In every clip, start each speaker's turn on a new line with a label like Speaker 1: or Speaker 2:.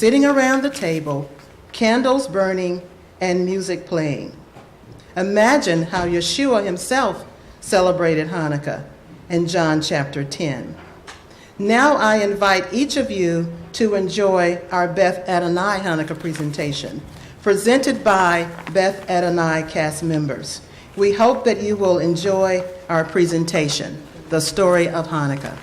Speaker 1: sitting around the table, candles burning, and music playing. Imagine how Yeshua himself celebrated Hanukkah in John chapter 10. Now I invite each of you to enjoy our Beth Adonai Hanukkah presentation, presented by Beth Adonai cast members. We hope that you will enjoy our presentation, The Story of Hanukkah.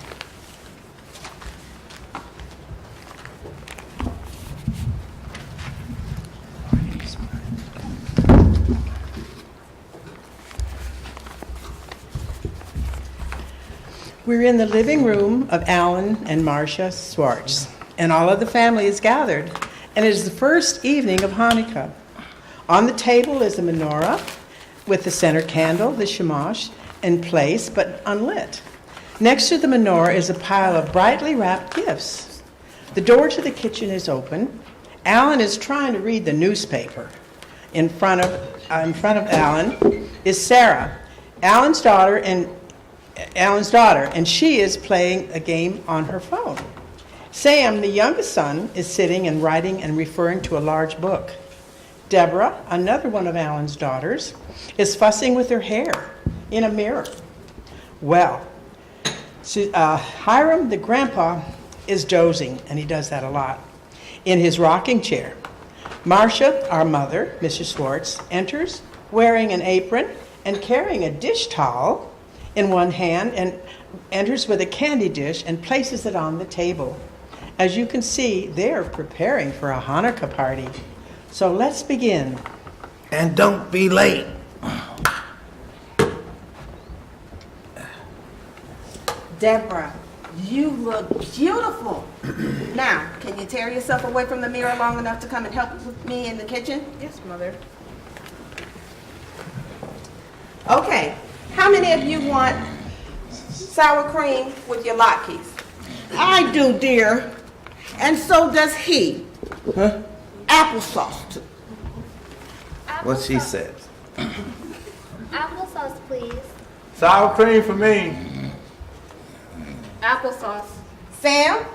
Speaker 1: We're in the living room of Alan and Marcia Swartz, and all of the family is gathered, and it is the first evening of Hanukkah. On the table is a menorah with the center candle, the shamash, in place but unlit. Next to the menorah is a pile of brightly wrapped gifts. The door to the kitchen is open. Alan is trying to read the newspaper. In front of Alan is Sarah, Alan's daughter, and she is playing a game on her phone. Sam, the youngest son, is sitting and writing and referring to a large book. Deborah, another one of Alan's daughters, is fussing with her hair in a mirror. Well, Hiram, the grandpa, is dozing, and he does that a lot, in his rocking chair. Marcia, our mother, Mrs. Swartz, enters wearing an apron and carrying a dish towel in one hand, and enters with a candy dish and places it on the table. As you can see, they're preparing for a Hanukkah party. So let's begin.
Speaker 2: And don't be late.
Speaker 3: Deborah, you look beautiful. Now, can you tear yourself away from the mirror long enough to come and help with me in the kitchen?
Speaker 4: Yes, Mother.
Speaker 3: Okay. How many of you want sour cream with your latkes?
Speaker 5: I do, dear. And so does he.
Speaker 2: Huh?
Speaker 5: Applesauce, too.
Speaker 2: What she said.
Speaker 6: Applesauce, please.
Speaker 7: Sour cream for me.
Speaker 4: Applesauce.
Speaker 3: Sam?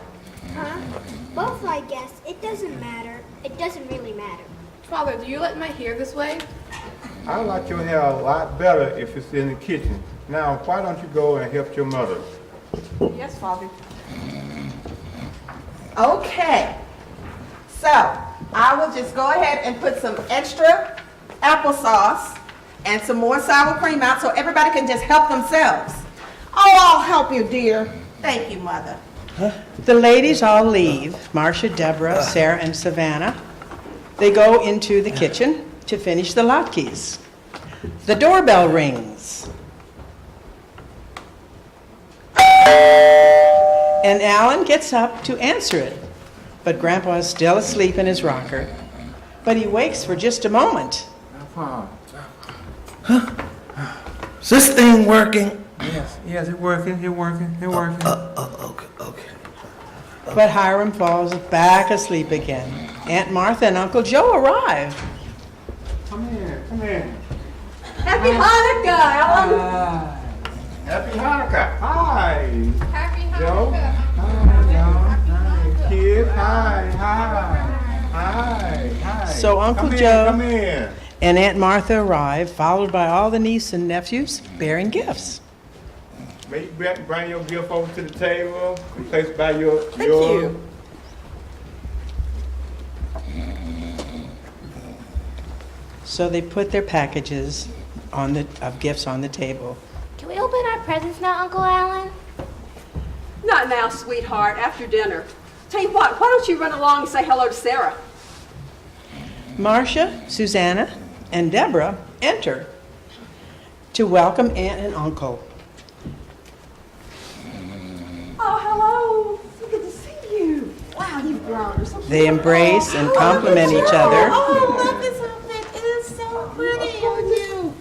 Speaker 6: Huh? Both, I guess. It doesn't matter. It doesn't really matter.
Speaker 4: Father, do you like my hair this way?
Speaker 7: I like your hair a lot better if it's in the kitchen. Now, why don't you go and help your mother?
Speaker 4: Yes, Father.
Speaker 3: Okay. So, I will just go ahead and put some extra applesauce and some more sour cream out so everybody can just help themselves.
Speaker 5: Oh, I'll help you, dear.
Speaker 3: Thank you, Mother.
Speaker 1: The ladies all leave, Marcia, Deborah, Sarah, and Savannah. They go into the kitchen to finish the latkes. The doorbell rings. And Alan gets up to answer it, but Grandpa is still asleep in his rocker. But he wakes for just a moment.
Speaker 2: Is this thing working?
Speaker 7: Yes, it's working.
Speaker 2: Okay.
Speaker 1: But Hiram falls back asleep again. Aunt Martha and Uncle Joe arrive.
Speaker 7: Come here.
Speaker 3: Happy Hanukkah, Alan.
Speaker 7: Happy Hanukkah. Hi.
Speaker 4: Happy
Speaker 7: Joe.
Speaker 4: Hanukkah.
Speaker 7: Hi, Joe. Hi, kid. Hi.
Speaker 1: So Uncle
Speaker 7: Come
Speaker 1: Joe
Speaker 7: Come in.
Speaker 1: and Aunt Martha arrive, followed by all the nieces and nephews bearing gifts.
Speaker 7: May you bring your gift over to the table and place it by your...
Speaker 3: Thank you.
Speaker 1: So they put their packages of gifts on the table.
Speaker 6: Can we open our presents now, Uncle Alan?
Speaker 8: Not now, sweetheart, after dinner. Tell you what, why don't you run along and say hello to Sarah?
Speaker 1: Marcia, Susanna, and Deborah enter to welcome Aunt and Uncle.
Speaker 8: Oh, hello. So good to see you. Wow, you've grown. You're so
Speaker 1: They embrace and compliment each other.
Speaker 3: Oh, look, this outfit is so pretty on you.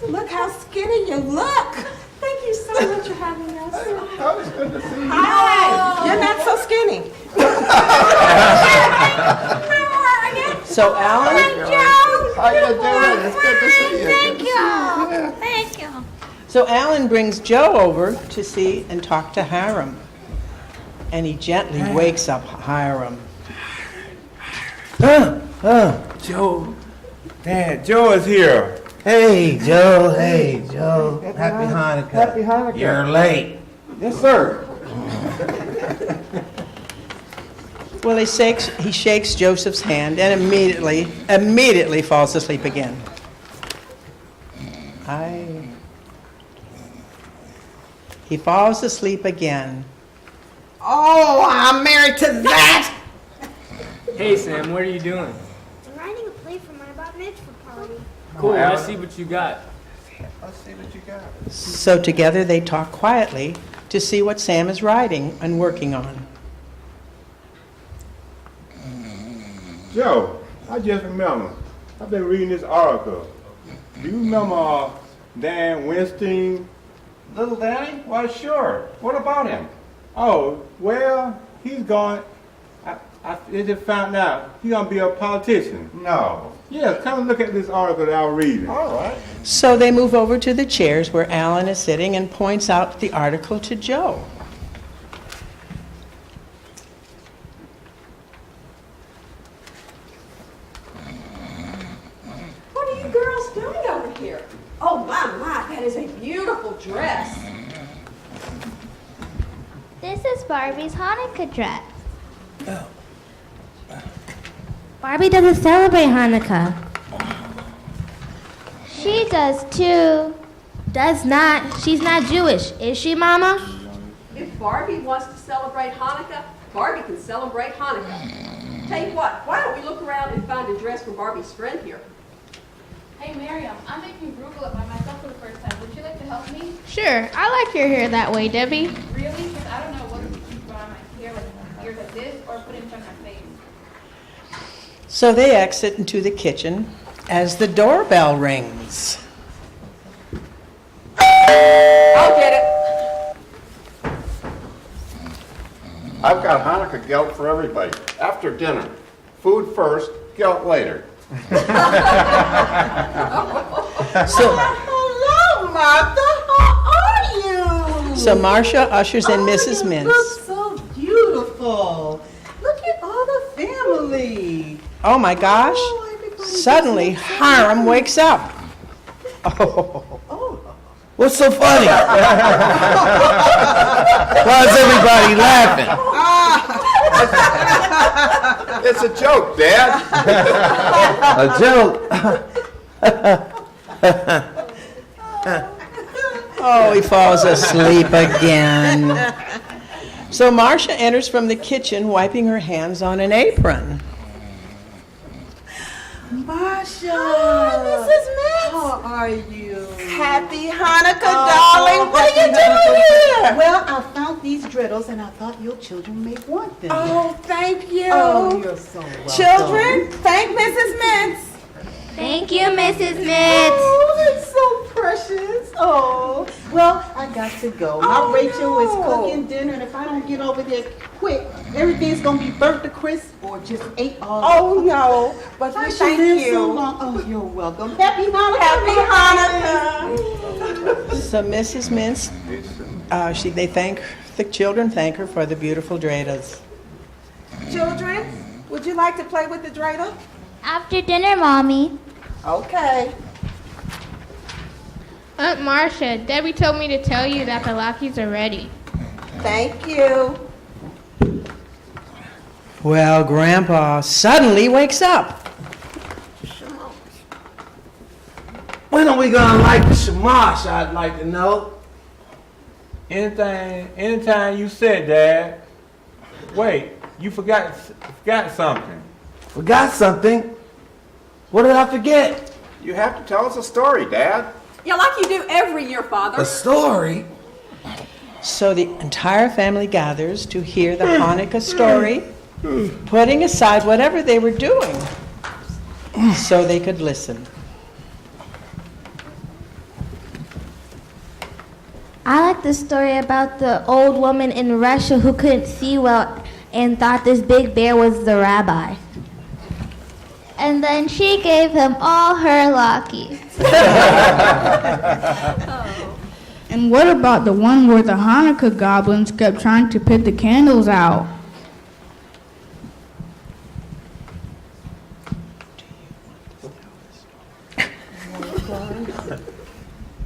Speaker 3: Look how skinny you look.
Speaker 8: Thank you so much for having us.
Speaker 7: Oh, it's good to see you.
Speaker 3: Hi. You're not so skinny.
Speaker 1: So Alan,
Speaker 7: How you doing? It's good to see you.
Speaker 6: Thank you.
Speaker 1: so Alan brings Joe over to see and talk to Hiram. And he gently wakes up Hiram.
Speaker 7: Joe. Dad, Joe is here.
Speaker 2: Hey, Joe. Hey, Joe. Happy Hanukkah.
Speaker 7: Happy Hanukkah.
Speaker 2: You're late.
Speaker 7: Yes, sir.
Speaker 1: Well, he shakes Joseph's hand and immediately falls asleep again. He falls asleep again.
Speaker 3: Oh, I'm married to that.
Speaker 9: Hey Sam, what are you doing?
Speaker 6: I'm writing a play for my bat mitzvah party.
Speaker 9: Cool, let's see what you got.
Speaker 7: Let's see what you got.
Speaker 1: So together they talk quietly to see what Sam is writing and working on.
Speaker 7: Joe, I just remember. I've been reading this article. Do you remember Dan Winston?
Speaker 2: Little Danny? Why, sure. What about him?
Speaker 7: Oh, well, he's going. I just found out he's gonna be a politician.
Speaker 2: No.
Speaker 7: Yeah, come and look at this article that I was reading.
Speaker 2: All right.
Speaker 1: So they move over to the chairs where Alan is sitting and points out the article to Joe.
Speaker 8: What are you girls doing over here? Oh, my, that is a beautiful dress.
Speaker 6: This is Barbie's Hanukkah dress. Barbie doesn't celebrate Hanukkah. She does too. Does not. She's not Jewish. Is she, Mama?
Speaker 8: If Barbie wants to celebrate Hanukkah, Barbie can celebrate Hanukkah. Tell you what, why don't we look around and find a dress for Barbie's friend here?
Speaker 4: Hey Miriam, I'm making arugula by myself for the first time. Would you like to help me?
Speaker 10: Sure, I like your hair that way, Debbie.
Speaker 4: Really? Because I don't know what to keep on my hair, like ears like this, or put it in front of my face.
Speaker 1: So they exit into the kitchen as the doorbell rings.
Speaker 8: I'll get it.
Speaker 11: I've got Hanukkah gelt for everybody. After dinner. Food first, gelt later.
Speaker 3: Hello, Martha. How are you?
Speaker 1: So Marcia ushers in Mrs.
Speaker 3: You
Speaker 1: Mintz.
Speaker 3: look so beautiful. Look at all the family.
Speaker 1: Oh my gosh. Suddenly Hiram wakes up. Oh.
Speaker 2: What's so funny? Why is everybody laughing?
Speaker 11: It's a joke, Dad.
Speaker 2: A joke.
Speaker 1: Oh, he falls asleep again. So Marcia enters from the kitchen, wiping her hands on an apron.
Speaker 3: Marsha.
Speaker 5: Hi, Mrs. Mintz.
Speaker 3: How are you?
Speaker 5: Happy Hanukkah, darling. What are you
Speaker 3: happy
Speaker 5: doing
Speaker 3: Hanukkah.
Speaker 5: here?
Speaker 3: Well, I found these dreidels and I thought your children may want them.
Speaker 5: Oh, thank you.
Speaker 3: Oh, you're so welcome.
Speaker 5: Children, thank Mrs. Mintz.
Speaker 6: Thank you, Mrs. Mintz.
Speaker 3: Oh, they're so precious. Oh, well, I got to go. My Rachel is cooking dinner, and if I don't get over there quick, everything's gonna be burnt to crisp or just ate all.
Speaker 5: Oh, no. But
Speaker 3: I
Speaker 5: thank
Speaker 3: live so
Speaker 5: you.
Speaker 3: long. Oh, you're welcome. Happy Hanukkah.
Speaker 5: Happy Hanukkah.
Speaker 1: So Mrs. Mintz, the children thank her for the beautiful dreidels.
Speaker 5: Children, would you like to play with the dreidel?
Speaker 6: After dinner, Mommy.
Speaker 5: Okay.
Speaker 10: Aunt Marcia, Debbie told me to tell you that the latkes are ready.
Speaker 5: Thank you.
Speaker 1: Well, Grandpa suddenly wakes up.
Speaker 2: When are we gonna light the shamash, I'd like to know?
Speaker 7: Anytime you said, Dad. Wait, you forgot something.
Speaker 2: Forgot something? What did I forget?
Speaker 11: You have to tell us a story, Dad.
Speaker 8: Yeah, like you do every year, Father.
Speaker 2: A story?
Speaker 1: So the entire family gathers to hear the Hanukkah story, putting aside whatever they were doing so they could listen.
Speaker 6: I like the story about the old woman in Russia who couldn't see well and thought this big bear was the rabbi. And then she gave him all her latkes.
Speaker 10: And what about the one where the Hanukkah goblins kept trying to put the candles out?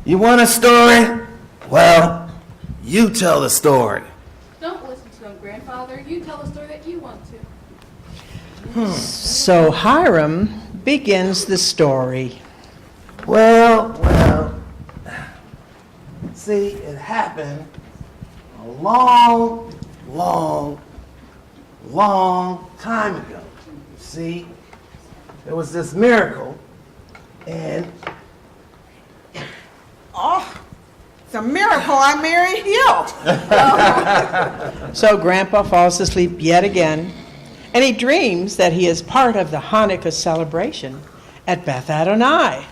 Speaker 2: You want a story? Well, you tell the story.
Speaker 4: Don't listen to him, grandfather. You tell the story that you want to.
Speaker 1: So Hiram begins the story.
Speaker 2: Well, see, it happened a long time ago. See, there was this miracle, and
Speaker 5: It's a miracle I married you.
Speaker 1: So Grandpa falls asleep yet again, and he dreams that he is part of the Hanukkah celebration at Beth Adonai.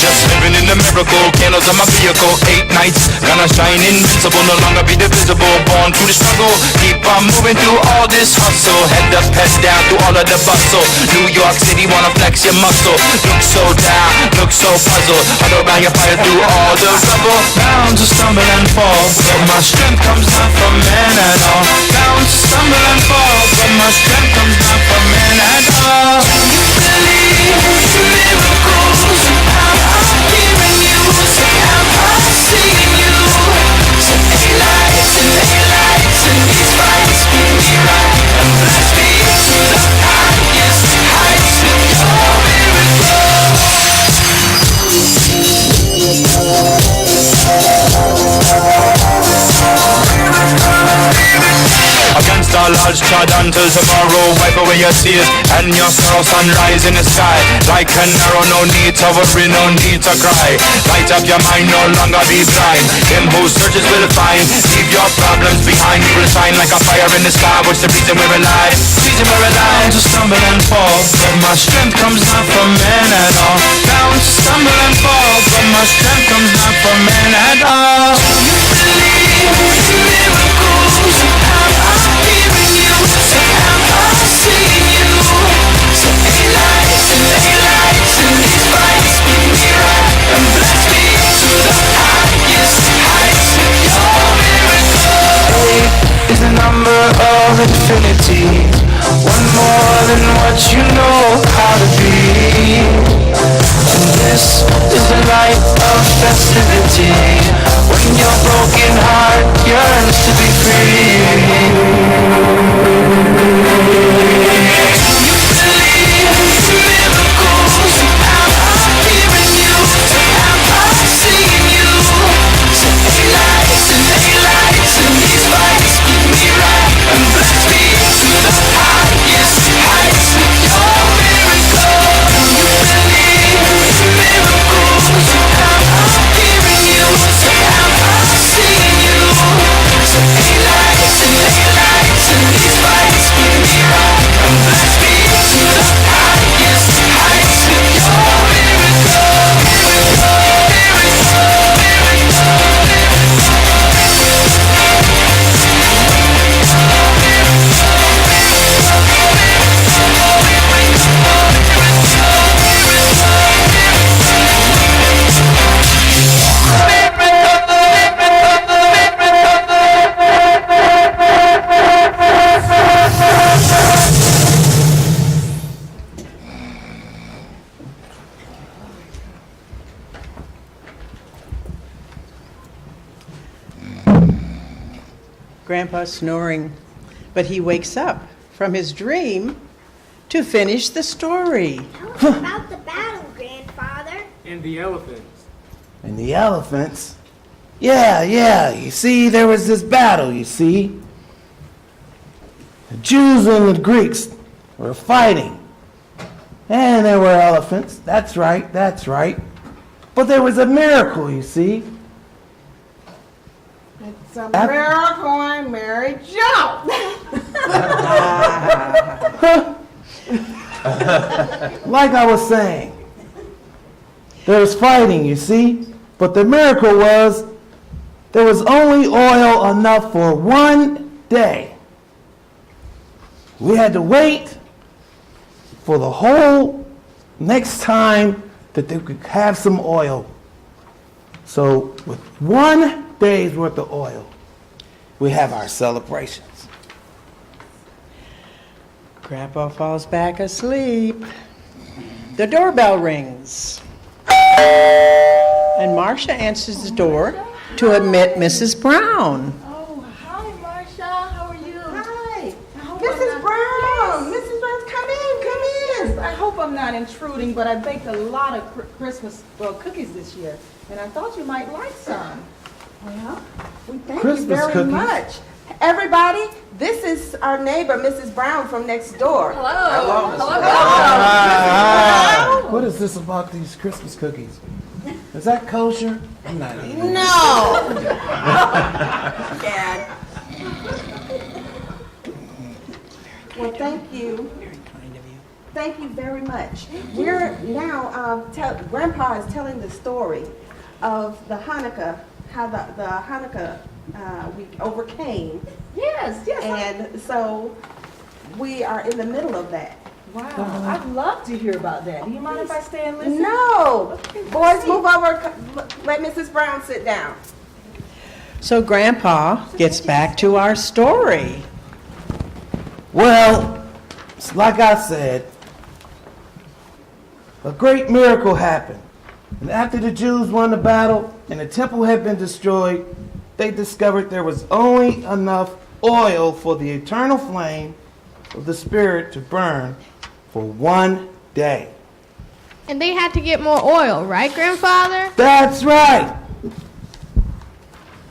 Speaker 12: Just living in the miracle, candles on my vehicle, 8 nights, gonna shine invincible, no longer be divisible, born through the struggle, keep on moving through all this hustle, head up, head down through all of the bustle, New York City wanna flex your muscle, look so down, look so puzzled, huddle around your fire through all the rubble, bound to stumble and fall, but my strength comes not from man at all, bound to stumble and fall, but my strength comes not from man at all. Believe in miracles, I'm hearing you, say I'm seeing you, say A-lights and these fights keep me right, and bless me to the highest heights with your against all odds, trod until tomorrow. Wipe away your tears and your sorrow. Sunrise in the sky like an arrow. No need to worry, no need to cry. Light up your mind, no longer be blind. Him who searches will find. Leave your problems behind. We will shine like a fire in the sky. What's the reason we're alive? Reason we're alive to stumble and fall, but my strength comes not from man at all. Bound to stumble and fall, but my strength comes not from man at all. Believe in miracles. I'm hearing you, say I'm seeing you, say A-lights and these fights keep me right, and bless me to the highest heights with your miracle. 8 is the number of infinity, one more than what you know how to be, and this is the light of festivity, when your broken heart yearns to be free.
Speaker 1: Grandpa's snoring, but he wakes up from his dream to finish the story.
Speaker 6: Tell us about the battle, Grandfather.
Speaker 9: And the elephants.
Speaker 2: And the elephants. Yeah, you see, there was this battle, you see. The Jews and the Greeks were fighting. And there were elephants, that's right. But there was a miracle, you see.
Speaker 5: It's a miracle I married Joe.
Speaker 2: Like I was saying, there was fighting, you see. But the miracle was there was only oil enough for 1 day. We had to wait for the whole next time that they could have some oil. So with 1 day's worth of oil, we have our celebrations.
Speaker 1: Grandpa falls back asleep. The doorbell rings. And Marcia answers the door to admit Mrs. Brown.
Speaker 5: Oh, hi, Marcia. How are you?
Speaker 3: Hi, Mrs. Brown. Mrs. Brown, come in.
Speaker 5: I hope I'm not intruding, but I baked a lot of Christmas cookies this year, and I thought you might like some.
Speaker 3: Well, we thank
Speaker 2: Christmas
Speaker 3: you very
Speaker 2: cookies?
Speaker 3: much. Everybody, this is our neighbor, Mrs. Brown from next door.
Speaker 8: Hello. Hello.
Speaker 2: What is this about these Christmas cookies? Is that kosher? I'm not eating.
Speaker 3: No. Dad. Well, thank you.
Speaker 1: Very kind of you.
Speaker 3: Thank you very much. We're now, Grandpa is telling the story of the Hanukkah, how the Hanukkah we overcame.
Speaker 5: Yes.
Speaker 3: And so we are in the middle of that.
Speaker 5: Wow, I'd love to hear about that. Do you mind if I stay and listen?
Speaker 3: No. Boys, move over. Let Mrs. Brown sit down.
Speaker 1: So Grandpa gets back to our story.
Speaker 2: Well, it's like I said, a great miracle happened. And after the Jews won the battle and the temple had been destroyed, they discovered there was only enough oil for the eternal flame of the Spirit to burn for 1 day.
Speaker 6: And they had to get more oil, right, Grandfather?
Speaker 2: That's right.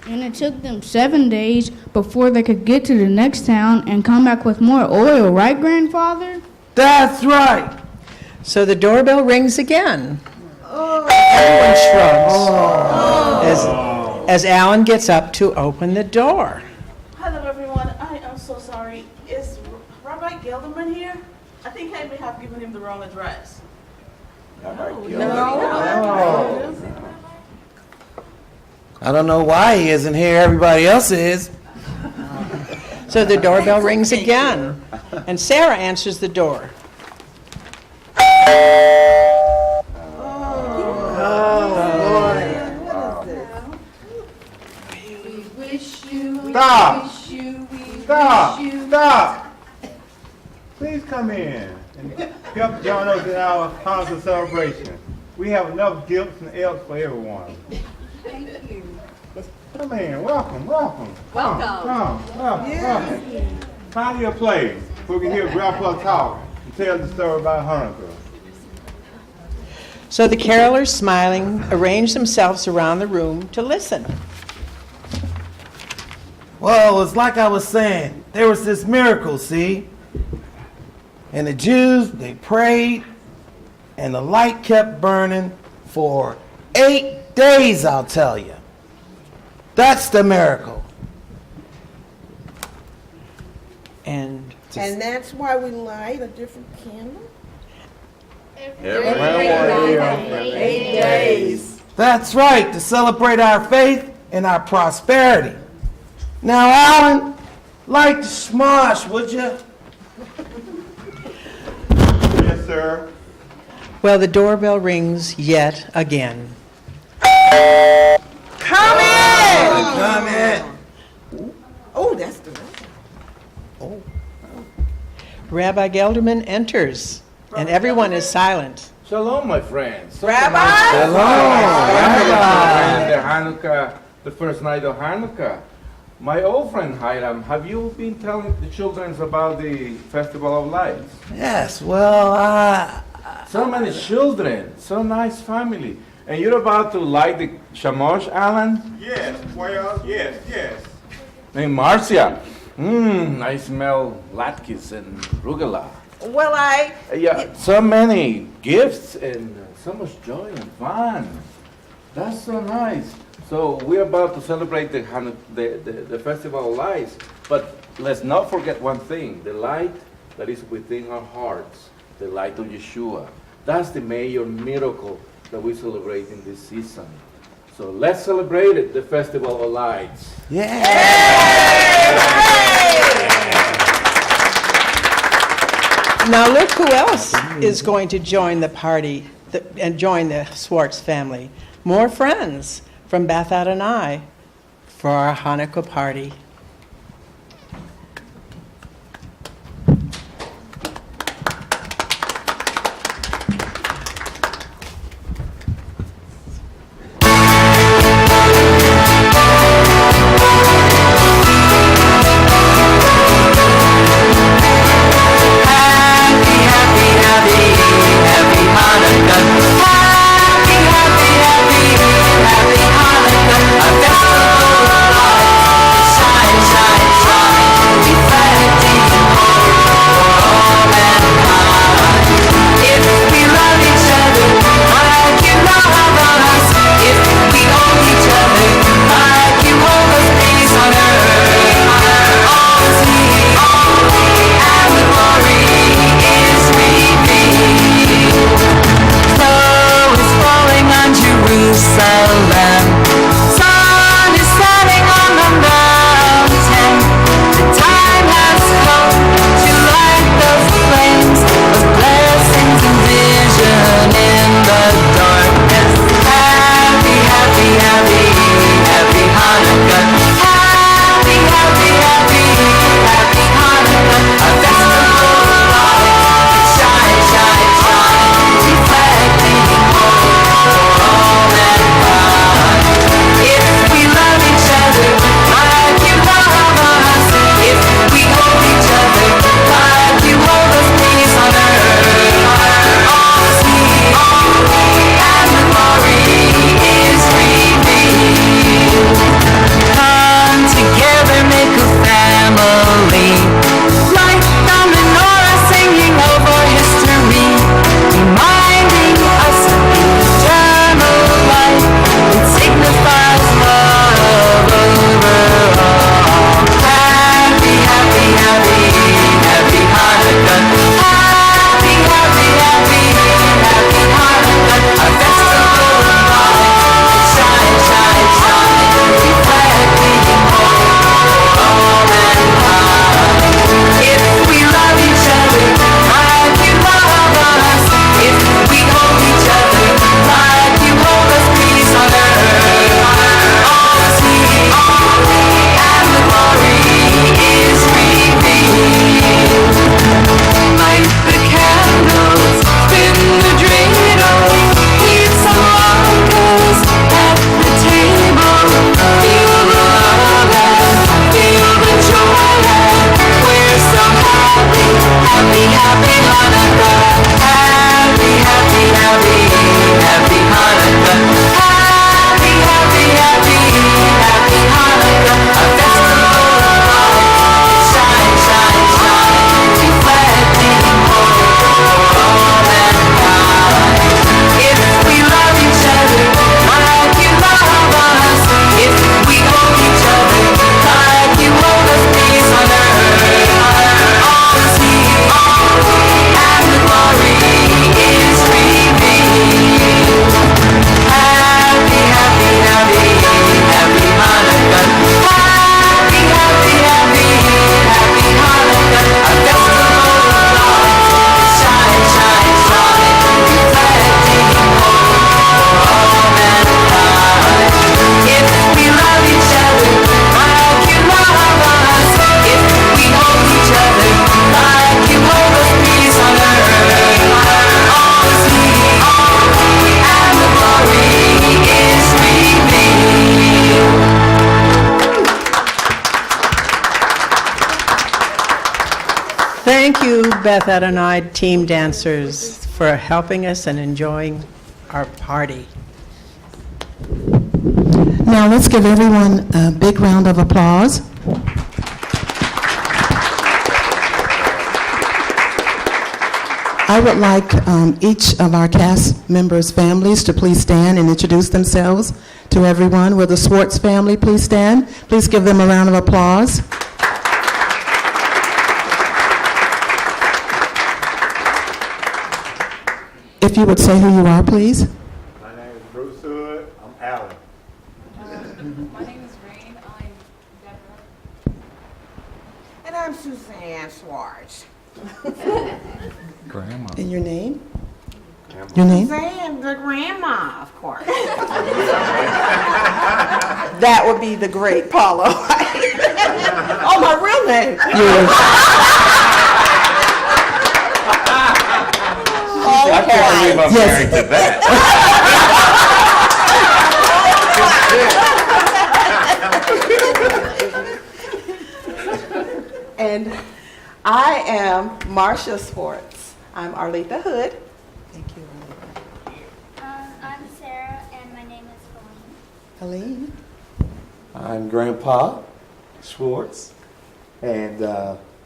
Speaker 10: And it took them 7 days before they could get to the next town and come back with more oil, right, Grandfather?
Speaker 2: That's right.
Speaker 1: So the doorbell rings again. Everyone shrugs as Alan gets up to open the door.
Speaker 13: Hello, everyone. I am so sorry. Is Rabbi Gelderman here? I think I may have given him the wrong address.
Speaker 2: I don't know why he isn't here. Everybody else is.
Speaker 1: So the doorbell rings again, and Sarah answers the door.
Speaker 7: Stop! Please come in and help join us in our Hanukkah celebration. We have enough gifts and elves for everyone.
Speaker 8: Thank you.
Speaker 7: Come in, welcome.
Speaker 8: Welcome.
Speaker 7: Welcome. Find your place so we can hear Grandpa talk and tell the story about Hanukkah.
Speaker 1: So the carolers, smiling, arrange themselves around the room to listen.
Speaker 2: Well, it's like I was saying. There was this miracle, see? And the Jews, they prayed, and the light kept burning for 8 days, I'll tell you. That's the miracle.
Speaker 1: And
Speaker 5: that's why we light a different candle?
Speaker 8: Every 8 days.
Speaker 2: That's right, to celebrate our faith and our prosperity. Now, Alan, light the smosh, would you?
Speaker 7: Yes, sir.
Speaker 1: well, the doorbell rings yet again.
Speaker 3: Come in!
Speaker 2: Come in.
Speaker 3: Oh, that's the
Speaker 1: Rabbi Gelderman enters, and everyone is silent.
Speaker 14: Shalom, my friends.
Speaker 3: Rabbi?
Speaker 14: Shalom. The first night of Hanukkah. My old friend Hiram, have you been telling the children about the Festival of Lights?
Speaker 2: Yes, well,
Speaker 14: So many children, so nice family. And you're about to light the shamosh, Alan?
Speaker 7: Yes, well, yes.
Speaker 14: Hey, Marcia. I smell latkes and rugula.
Speaker 3: Well,
Speaker 14: Yeah, so many gifts and so much joy and fun. That's so nice. So we're about to celebrate the Festival of Lights, but let's not forget one thing, the light that is within our hearts, the light of Yeshua. That's the major miracle that we celebrate in this season. So let's celebrate it, the Festival of Lights.
Speaker 1: Now look who else is going to join the party and join the Swartz family. More friends from Beth Adonai for our Hanukkah party. Thank you, Beth Adonai team dancers, for helping us and enjoying our party.
Speaker 15: Now let's give everyone a big round of applause. I would like each of our cast members' families to please stand and introduce themselves to everyone. Will the Swartz family please stand? Please give them a round of applause. If you would say who you are, please.
Speaker 7: My name is Bruce Hood. I'm Alan.
Speaker 4: My name is Rain. I'm Deborah.
Speaker 3: And I'm Suzanne Swartz.
Speaker 15: And your name? Your name?
Speaker 3: Suzanne, the grandma, of course. That would be the great Paula. Oh, my real name.
Speaker 11: I can't believe I'm married to that.
Speaker 3: And I am Marcia Swartz. I'm Arletha Hood.
Speaker 15: Thank you.
Speaker 6: I'm Sarah, and my name is Helene.
Speaker 15: Helene.
Speaker 16: I'm Grandpa Schwartz, and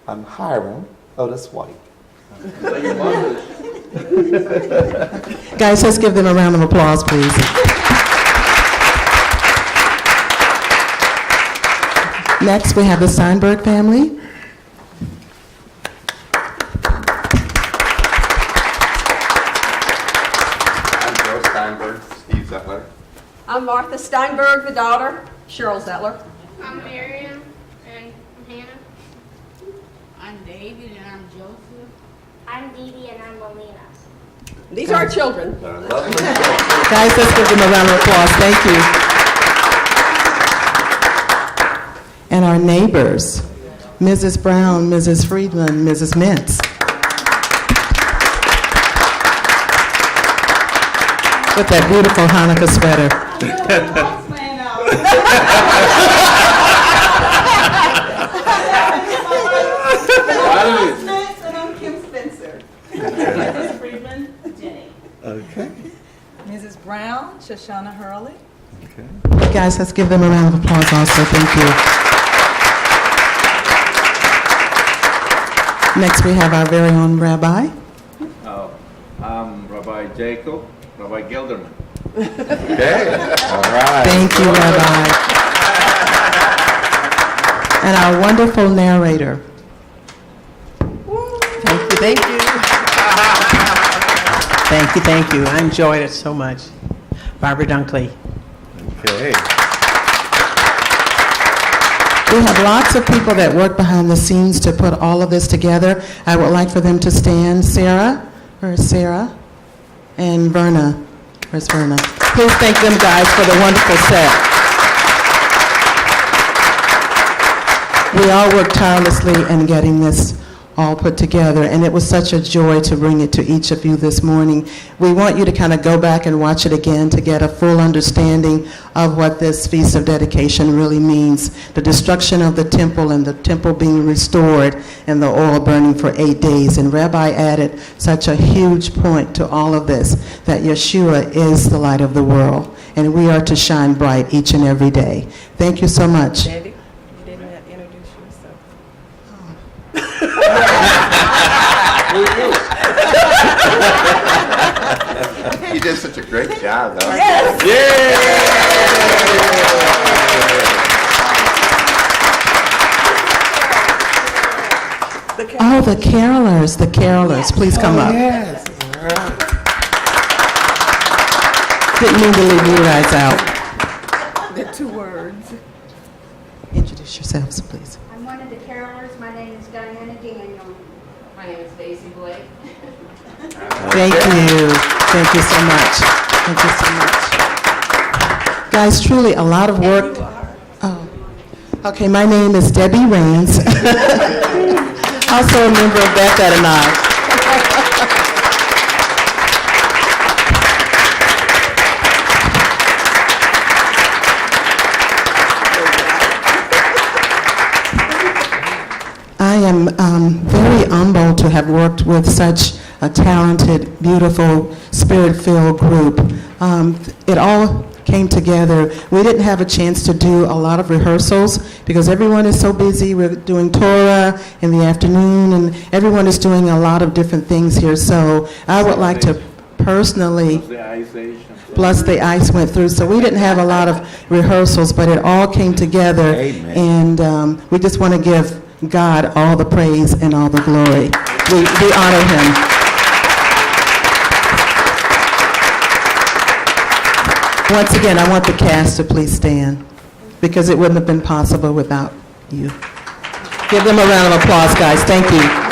Speaker 16: I'm Hiram Otis White.
Speaker 15: Guys, let's give them a round of applause, please. Next, we have the Steinberg family.
Speaker 11: I'm Joe Steinberg, Steve Zettler.
Speaker 8: I'm Martha Steinberg, the daughter, Cheryl Zettler.
Speaker 4: I'm Miriam, and I'm Hannah.
Speaker 10: I'm David, and I'm Joseph.
Speaker 6: I'm Dee Dee, and I'm Melina.
Speaker 8: These are our children.
Speaker 15: Guys, let's give them a round of applause. Thank you. And our neighbors, Mrs. Brown, Mrs. Friedman, Mrs. Mintz. With that beautiful Hanukkah sweater.
Speaker 3: And I'm Kim Spencer.
Speaker 5: Mrs. Friedman, Jenny.
Speaker 16: Okay.
Speaker 5: Mrs. Brown, Shoshana Hurley.
Speaker 15: Guys, let's give them a round of applause also. Thank you. Next, we have our very own rabbi.
Speaker 14: Oh, I'm Rabbi Jacob, Rabbi Gelderman.
Speaker 11: Okay, all right.
Speaker 15: Thank you, Rabbi. And our wonderful narrator.
Speaker 1: Thank you. Thank you, thank you. I enjoyed it so much. Barbara Dunkley.
Speaker 11: Okay.
Speaker 15: We have lots of people that work behind the scenes to put all of this together. I would like for them to stand. Sarah, where's Sarah? And Verna, where's Verna? Please thank them guys for the wonderful set. We all worked tirelessly in getting this all put together, and it was such a joy to bring it to each of you this morning. We want you to kind of go back and watch it again to get a full understanding of what this Feast of Dedication really means. The destruction of the temple and the temple being restored and the oil burning for 8 days. And Rabbi added such a huge point to all of this, that Yeshua is the light of the world, and we are to shine bright each and every day. Thank you so much.
Speaker 3: David, you didn't introduce yourself.
Speaker 11: You did such a great job, though.
Speaker 3: Yes.
Speaker 15: Oh, the carolers, please come up.
Speaker 16: Yes. All right.
Speaker 15: Didn't mean to leave you guys out.
Speaker 3: The 2 words.
Speaker 15: Introduce yourselves, please.
Speaker 17: I'm one of the carolers. My name is Diana Daniel.
Speaker 4: My name is Daisy Blake.
Speaker 15: Thank you. Thank you so much. Thank you so much. Guys, truly a lot of work. Oh. Okay, my name is Debbie Rains. Also a member of Beth and I. I am very humbled to have worked with such a talented, beautiful, spirit-filled group. It all came together. We didn't have a chance to do a lot of rehearsals because everyone is so busy. We're doing Torah in the afternoon, and everyone is doing a lot of different things here. So I would like to personally, plus the ice went through, so we didn't have a lot of rehearsals, but it all came together.
Speaker 16: Amen.
Speaker 15: And we just want to give God all the praise and all the glory. We honor him. Once again, I want the cast to please stand, because it wouldn't have been possible without you. Give them a round of applause, guys. Thank you.